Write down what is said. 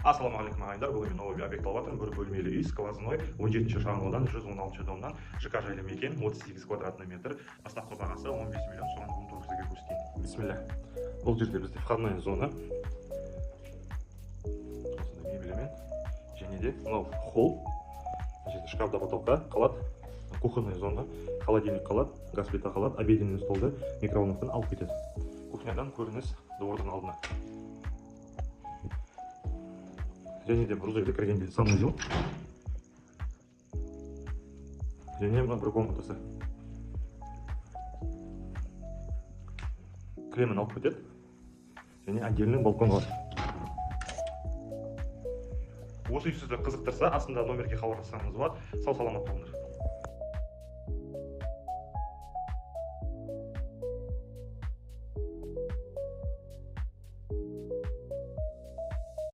Ассалаумағалейкум ағайындар, бүгін новый объект алып жатырмын. Бір бөлмелі үй, сквозной, 17 шағын аудан, 116 домнан, ЖК жайлы мекен, 38 квадратный метр, бастапқы бағасы 15 миллион, соған 19 ге көрсетейін. Бисмилля. Бұл жерде бізде входная зона. Осындай мебелімен. Және де мынау холл. Жерде шкаф да потолка қалады. Кухонная зона, холодильник қалады, газ плита қалады, обеденный столды микроволновкадан алып кетеді. Кухнядан көрініс двордың алдына. Және де бұл жерде кіргенде санузел. Және мына бір комнатасы. Кремін алып кетеді. Және отдельный балкон бар. Осы үй сізді қызықтырса, астында номерге хабарлассаңыз болады. Сау саламат болыңдар.